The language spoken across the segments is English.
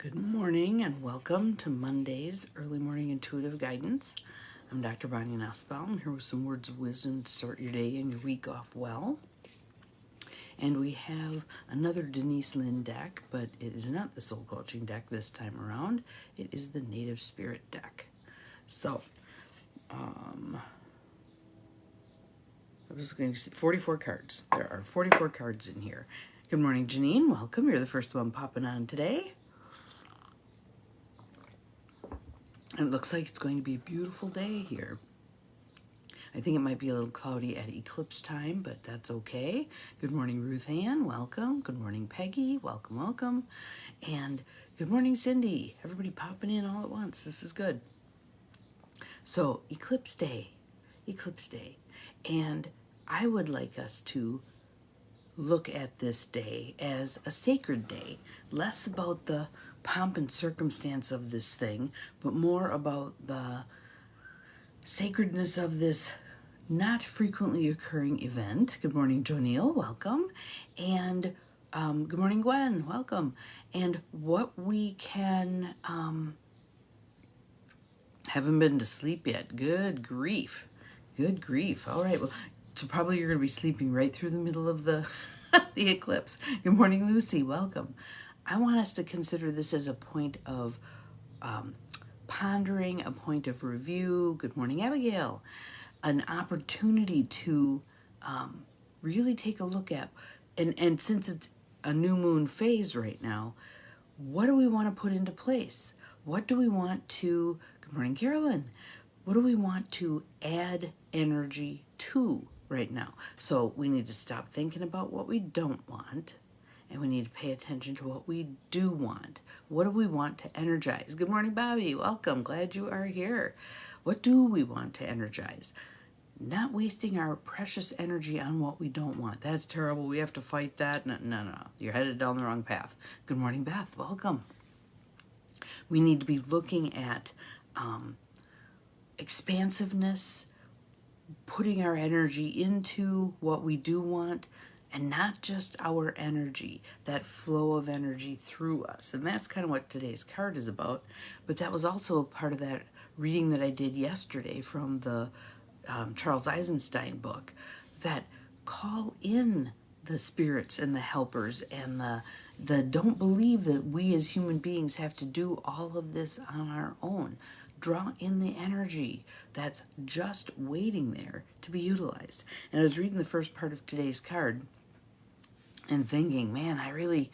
Good morning and welcome to Monday's Early Morning Intuitive Guidance. I'm Dr. Bonnie Nussbaum. I'm here with some words of wisdom to start your day and your week off well. And we have another Denise Lynn deck, but it is not the soul coaching deck this time around. It is the Native Spirit deck. So, I was looking to see 44 cards. There are 44 cards in here. Good morning, Janine. Welcome. You're the first one popping on today. It looks like it's going to be a beautiful day here. I think it might be a little cloudy at eclipse time, but that's okay. Good morning, Ruth Ann. Welcome. Good morning, Peggy. Welcome, welcome. And good morning, Cindy. Everybody popping in all at once. This is good. So, eclipse day. And I would like us to look at this day as a sacred day, less about the pomp and circumstance of this thing, but more about the sacredness of this not frequently occurring event. Good morning, Jonille, welcome. And good morning, Gwen, welcome. And what we can, haven't been to sleep yet. Good grief. All right, well, so probably you're going to be sleeping right through the middle of the the eclipse. Good morning, Lucy. Welcome. I want us to consider this as a point of pondering, a point of review. Good morning, Abigail. An opportunity to really take a look at, and since it's a new moon phase right now, what do we want to put into place? What do we want to, good morning, Carolyn. What do we want to add energy to right now? So we need to stop thinking about what we don't want, and we need to pay attention to what we do want. What do we want to energize? Good morning, Bobby. Welcome. Glad you are here. What do we want to energize? Not wasting our precious energy on what we don't want. That's terrible. We have to fight that. No. You're headed down the wrong path. Good morning, Beth. Welcome. We need to be looking at expansiveness, putting our energy into what we do want, and not just our energy, that flow of energy through us. And that's kind of what today's card is about. But that was also a part of that reading that I did yesterday from the Charles Eisenstein book, that call in the spirits and the helpers and the don't believe that we as human beings have to do all of this on our own. Draw in the energy that's just waiting there to be utilized. And I was reading the first part of today's card and thinking, man, I really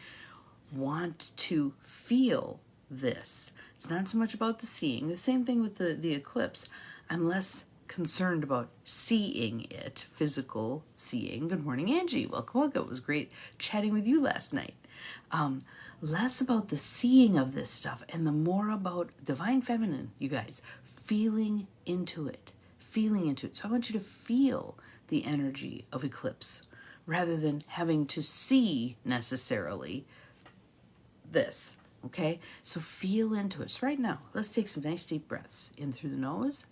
want to feel this. It's not so much about the seeing. The same thing with the eclipse. I'm less concerned about seeing it, physical seeing. Good morning, Angie. Welcome. It was great chatting with you last night. Less about the seeing of this stuff and the more about divine feminine, you guys, feeling into it. So I want you to feel the energy of eclipse rather than having to see necessarily this, okay? So feel into it. So right now, let's take some nice deep breaths in through the nose,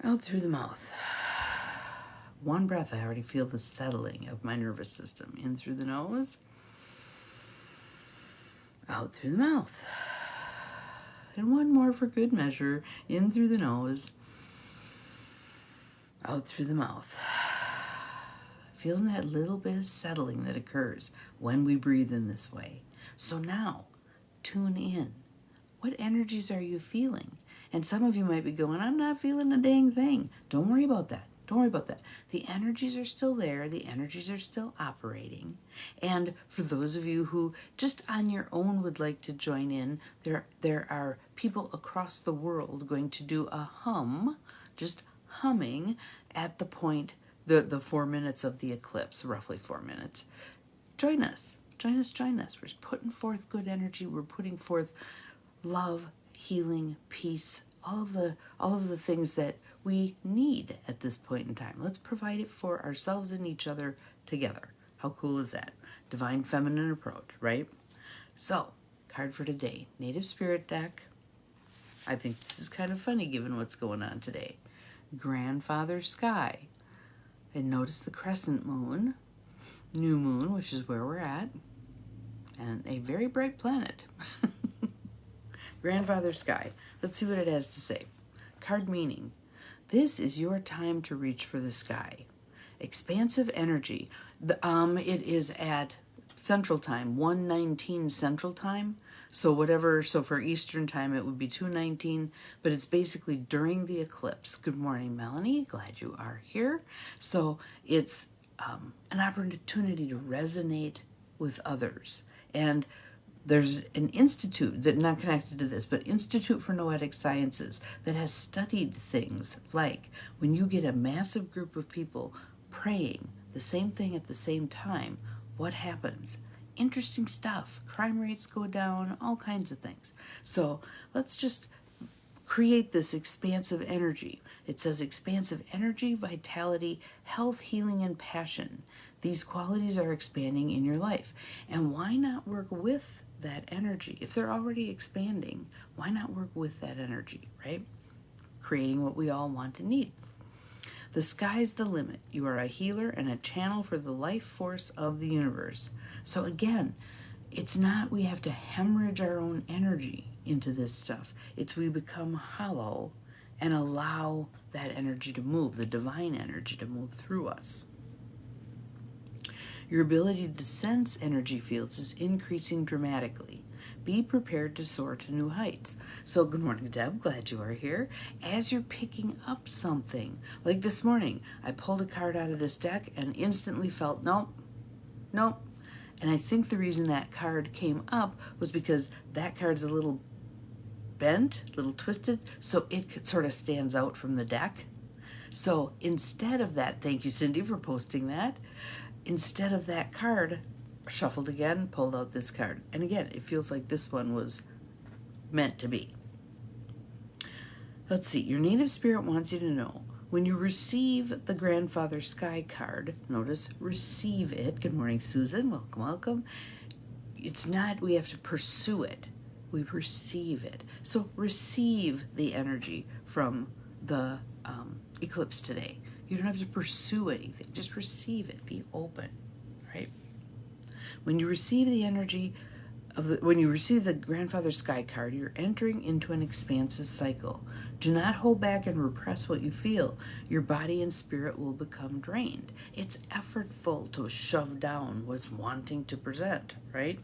out through the mouth. One breath, I already feel the settling of my nervous system. In through the nose, out through the mouth. And one more for good measure. In through the nose, out through the mouth. Feeling that little bit of settling that occurs when we breathe in this way. So now, tune in. What energies are you feeling? And some of you might be going, I'm not feeling a dang thing. Don't worry about that. The energies are still there. The energies are still operating. And for those of you who just on your own would like to join in, there are people across the world going to do a hum, just humming at the point, the 4 minutes of the eclipse, roughly 4 minutes. Join us. We're putting forth good energy. We're putting forth love, healing, peace, all of the things that we need at this point in time. Let's provide it for ourselves and each other together. How cool is that? Divine feminine approach, right? So, card for today, Native Spirit deck. I think this is kind of funny given what's going on today. Grandfather Sky. And notice the crescent moon, new moon, which is where we're at. And a very bright planet. Grandfather Sky. Let's see what it has to say. Card meaning. This is your time to reach for the sky. Expansive energy. It is at Central Time, 1:19 Central Time. So for Eastern Time it would be 2:19, but it's basically during the eclipse. Good morning, Melanie. Glad you are here. So it's an opportunity to resonate with others. And there's an institute that not connected to this, but Institute for Noetic Sciences that has studied things like when you get a massive group of people praying the same thing at the same time, what happens? Interesting stuff. Crime rates go down, all kinds of things. So let's just create this expansive energy. It says expansive energy, vitality, health, healing, and passion. These qualities are expanding in your life. And why not work with that energy? If they're already expanding, why not work with that energy, right? Creating what we all want and need. The sky's the limit. You are a healer and a channel for the life force of the universe. So again, it's not we have to hemorrhage our own energy into this stuff. It's we become hollow and allow that energy to move, the divine energy to move through us. Your ability to sense energy fields is increasing dramatically. Be prepared to soar to new heights. So good morning, Deb. Glad you are here. As you're picking up something, like this morning, I pulled a card out of this deck and instantly felt, nope. And I think the reason that card came up was because that card's a little bent, a little twisted, so it sort of stands out from the deck. So instead of that, thank you, Cindy, for posting that. Instead of that card, shuffled again, pulled out this card. And again, it feels like this one was meant to be. Let's see. Your native spirit wants you to know when you receive the Grandfather Sky card, notice receive it. Good morning, Susan. Welcome. It's not we have to pursue it. We receive it. So receive the energy from the eclipse today. You don't have to pursue anything. Just receive it. Be open, right? When you receive the energy when you receive the Grandfather Sky card, you're entering into an expansive cycle. Do not hold back and repress what you feel. Your body and spirit will become drained. It's effortful to shove down what's wanting to present, right?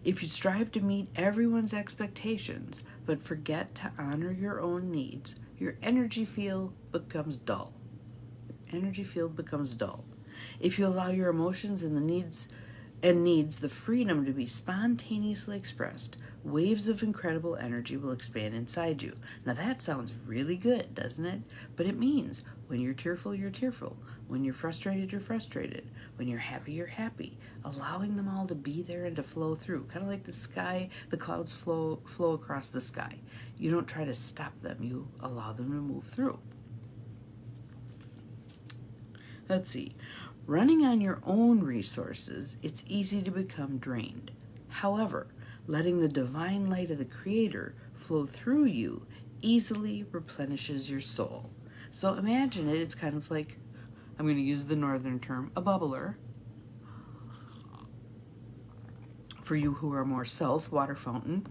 If you strive to meet everyone's expectations, but forget to honor your own needs, your energy field becomes dull. Energy field becomes dull. If you allow your emotions and needs the freedom to be spontaneously expressed, waves of incredible energy will expand inside you. Now that sounds really good, doesn't it? But it means when you're tearful, you're tearful. When you're frustrated, you're frustrated. When you're happy, you're happy. Allowing them all to be there and to flow through. Kind of like the sky, the clouds flow across the sky. You don't try to stop them. You allow them to move through. Let's see. Running on your own resources, it's easy to become drained. However, letting the divine light of the Creator flow through you easily replenishes your soul. So imagine it, it's kind of like, I'm going to use the northern term, a bubbler. For you who are more south, water fountain.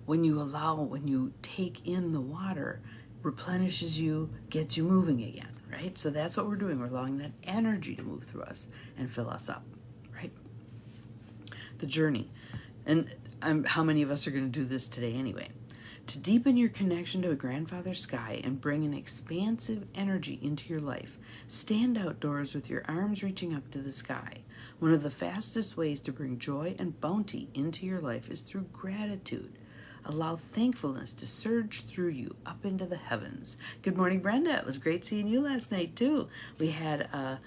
When you take in the water, replenishes you, gets you moving again. Right? So that's what we're doing. We're allowing that energy to move through us and fill us up, right? The journey. And how many of us are going to do this today anyway? To deepen your connection to a Grandfather Sky and bring an expansive energy into your life, stand outdoors with your arms reaching up to the sky. One of the fastest ways to bring joy and bounty into your life is through gratitude. Allow thankfulness to surge through you up into the heavens. Good morning, Brenda. It was great seeing you last night, too. We had a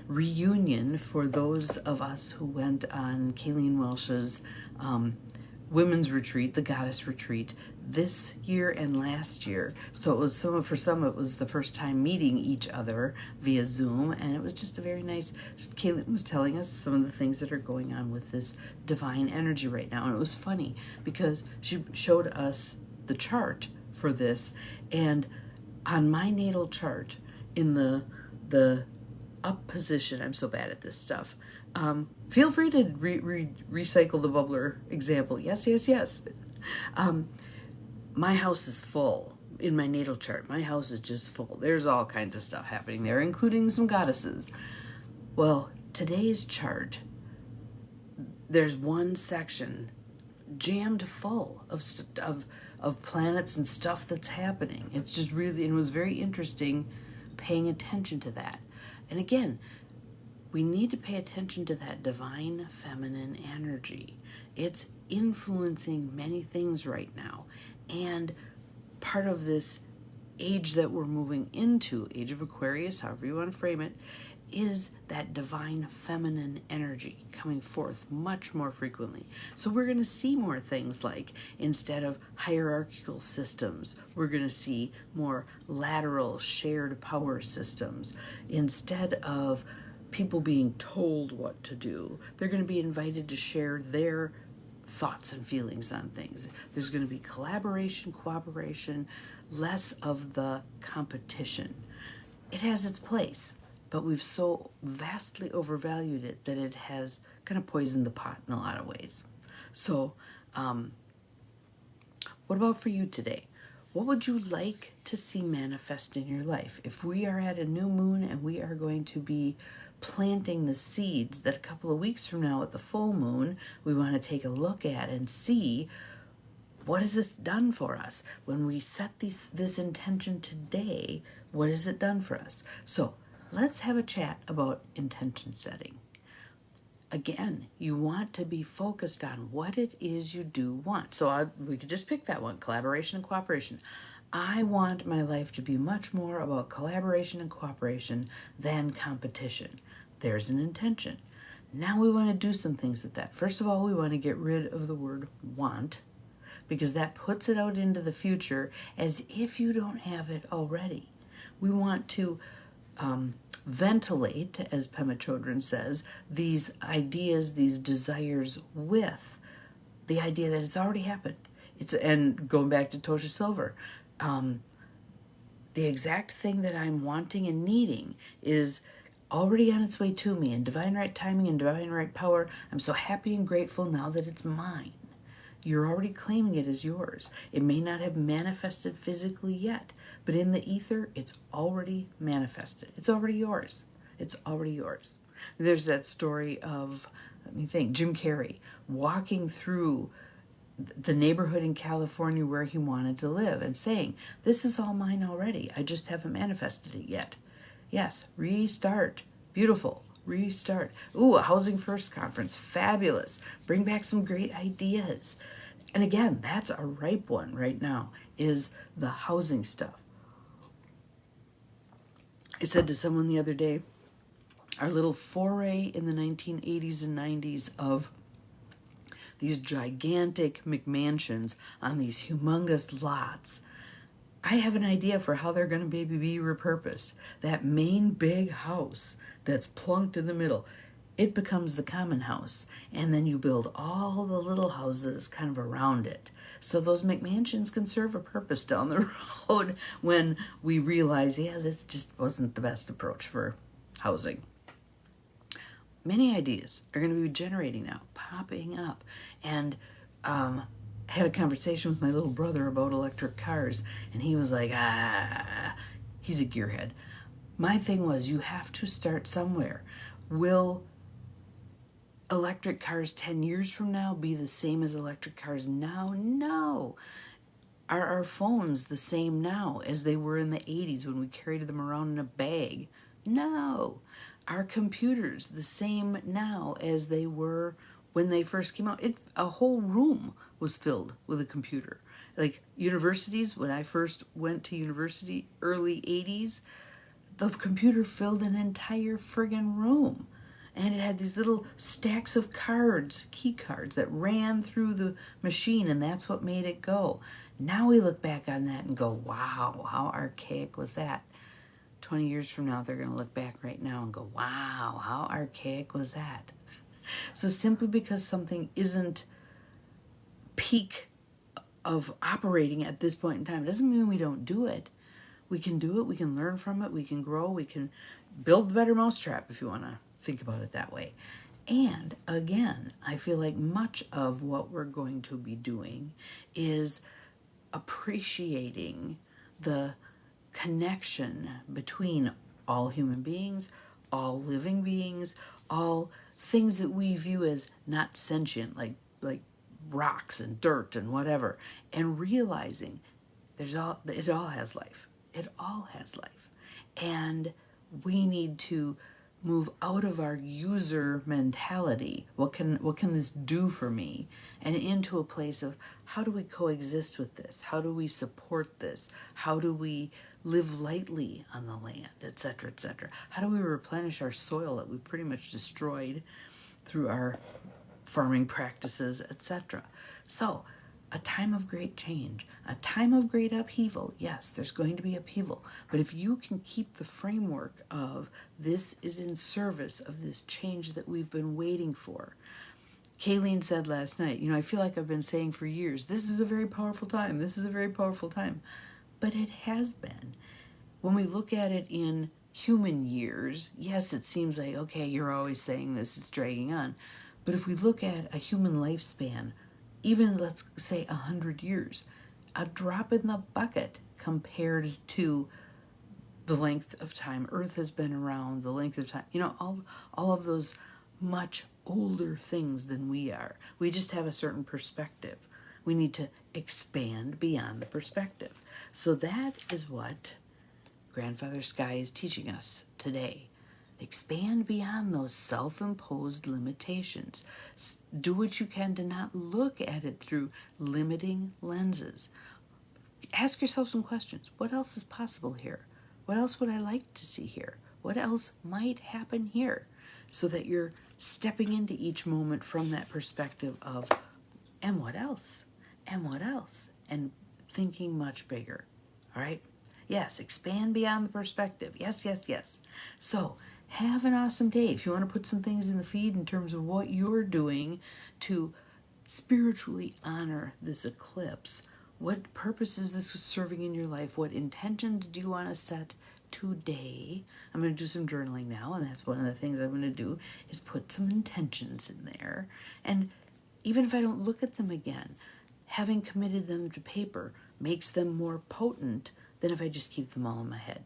reunion for those of us who went on Kayleen Welsh's women's retreat, the Goddess Retreat, this year and last year. So it was for some it was the first time meeting each other via Zoom, and it was just a very nice. Kayleen was telling us some of the things that are going on with this divine energy right now, and it was funny because she showed us the chart for this, and on my natal chart in the up position, I'm so bad at this stuff, Feel free to recycle the bubbler example. Yes, yes, yes. My house is full. In my natal chart, my house is just full. There's all kinds of stuff happening there, including some goddesses. Well, today's chart, there's one section jammed full of planets and stuff that's happening. It's just really, it was very interesting paying attention to that. And again, we need to pay attention to that divine feminine energy. It's influencing many things right now. And part of this age that we're moving into, age of Aquarius, however you want to frame it, is that divine feminine energy coming forth much more frequently. So we're going to see more things like, instead of hierarchical systems, we're going to see more lateral shared power systems. Instead of people being told what to do, they're going to be invited to share their thoughts and feelings on things. There's going to be collaboration, cooperation, less of the competition. It has its place, but we've so vastly overvalued it that it has kind of poisoned the pot in a lot of ways. So, what about for you today? What would you like to see manifest in your life? If we are at a new moon and we are going to be planting the seeds that a couple of weeks from now at the full moon, we want to take a look at and see, what has this done for us? When we set this intention today, what has it done for us? So let's have a chat about intention setting. Again, you want to be focused on what it is you do want. So we could just pick that one, collaboration and cooperation. I want my life to be much more about collaboration and cooperation than competition. There's an intention. Now we want to do some things with that. First of all, we want to get rid of the word want, because that puts it out into the future as if you don't have it already. We want to ventilate, as Pema Chodron says, these ideas, these desires with the idea that it's already happened. And going back to Tosha Silver, the exact thing that I'm wanting and needing is already on its way to me in divine right timing and divine right power. I'm so happy and grateful now that it's mine. You're already claiming it as yours. It may not have manifested physically yet, but in the ether, it's already manifested. It's already yours. It's already yours. There's that story of, let me think, Jim Carrey walking through the neighborhood in California where he wanted to live and saying, this is all mine already. I just haven't manifested it yet. Yes, restart. Beautiful. Restart. Ooh, a Housing First conference. Fabulous. Bring back some great ideas. And again, that's a ripe one right now, is the housing stuff. I said to someone the other day, our little foray in the 1980s and 90s of these gigantic McMansions on these humongous lots, I have an idea for how they're going to maybe be repurposed. That main big house that's plunked in the middle, it becomes the common house. And then you build all the little houses kind of around it. So those McMansions can serve a purpose down the road when we realize, yeah, this just wasn't the best approach for housing. Many ideas are going to be generating now, popping up. And had a conversation with my little brother about electric cars, and he was like, he's a gearhead. My thing was, you have to start somewhere. Will electric cars 10 years from now be the same as electric cars now? No. Are our phones the same now as they were in the 80s when we carried them around in a bag? No. Are computers the same now as they were when they first came out? A whole room was filled with a computer. Like universities, when I first went to university, early 80s, the computer filled an entire friggin' room. And it had these little stacks of cards, key cards, that ran through the machine, and that's what made it go. Now we look back on that and go, wow, how archaic was that? 20 years from now, they're going to look back right now and go, wow, how archaic was that? So simply because something isn't peak of operating at this point in time, it doesn't mean we don't do it. We can do it, we can learn from it, we can grow, we can build the better mousetrap, if you want to think about it that way. And again, I feel like much of what we're going to be doing is appreciating the connection between all human beings, all living beings, all things that we view as not sentient, like rocks and dirt and whatever, and realizing it all has life. It all has life. And we need to move out of our user mentality. What can this do for me? And into a place of, how do we coexist with this? How do we support this? How do we live lightly on the land, etc., etc.? How do we replenish our soil that we pretty much destroyed through our farming practices, etc.? So, a time of great change, a time of great upheaval. Yes, there's going to be upheaval, but if you can keep the framework of this is in service of this change that we've been waiting for. Kayleen said last night, I feel like I've been saying for years, this is a very powerful time, this is a very powerful time. But it has been. When we look at it in human years, yes, it seems like, okay, you're always saying this, it's dragging on. But if we look at a human lifespan, even let's say 100 years, a drop in the bucket compared to the length of time Earth has been around, the length of time, all of those much older things than we are. We just have a certain perspective. We need to expand beyond the perspective. So that is what Grandfather Sky is teaching us today. Expand beyond those self-imposed limitations. Do what you can to not look at it through limiting lenses. Ask yourself some questions. What else is possible here? What else would I like to see here? What else might happen here? So that you're stepping into each moment from that perspective of, and what else? And what else? And thinking much bigger. All right? Yes, expand beyond the perspective. Yes, yes, yes. So, have an awesome day. If you want to put some things in the feed in terms of what you're doing to spiritually honor this eclipse, what purpose is this serving in your life? What intentions do you want to set today? I'm going to do some journaling now, and that's one of the things I'm going to do is put some intentions in there. And even if I don't look at them again, having committed them to paper makes them more potent than if I just keep them all in my head.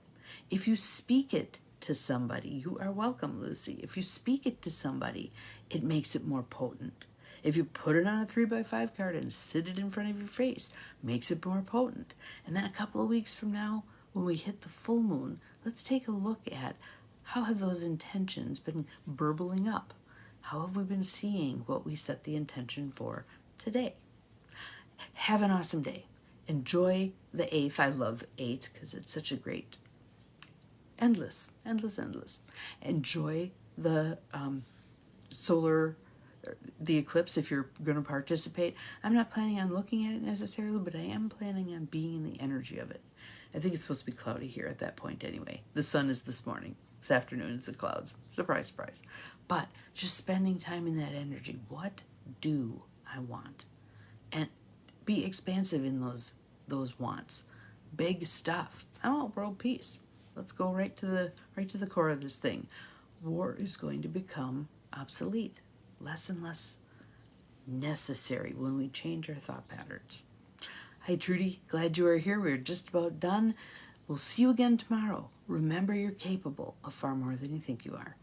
If you speak it to somebody, you are welcome, Lucy. If you speak it to somebody, it makes it more potent. If you put it on a 3x5 card and sit it in front of your face, makes it more potent. And then a couple of weeks from now, when we hit the full moon, let's take a look at how have those intentions been burbling up? How have we been seeing what we set the intention for today? Have an awesome day. Enjoy the 8th. I love 8 because it's such a great, endless. Enjoy the the eclipse if you're going to participate. I'm not planning on looking at it necessarily, but I am planning on being in the energy of it. I think it's supposed to be cloudy here at that point anyway. The sun is this morning. This afternoon it's the clouds. Surprise, surprise. But just spending time in that energy. What do I want? And be expansive in those wants. Big stuff. I want world peace. Let's go right to the core of this thing. War is going to become obsolete, less and less necessary when we change our thought patterns. Hi Trudy, glad you are here. We're just about done. We'll see you again tomorrow. Remember, you're capable of far more than you think you are.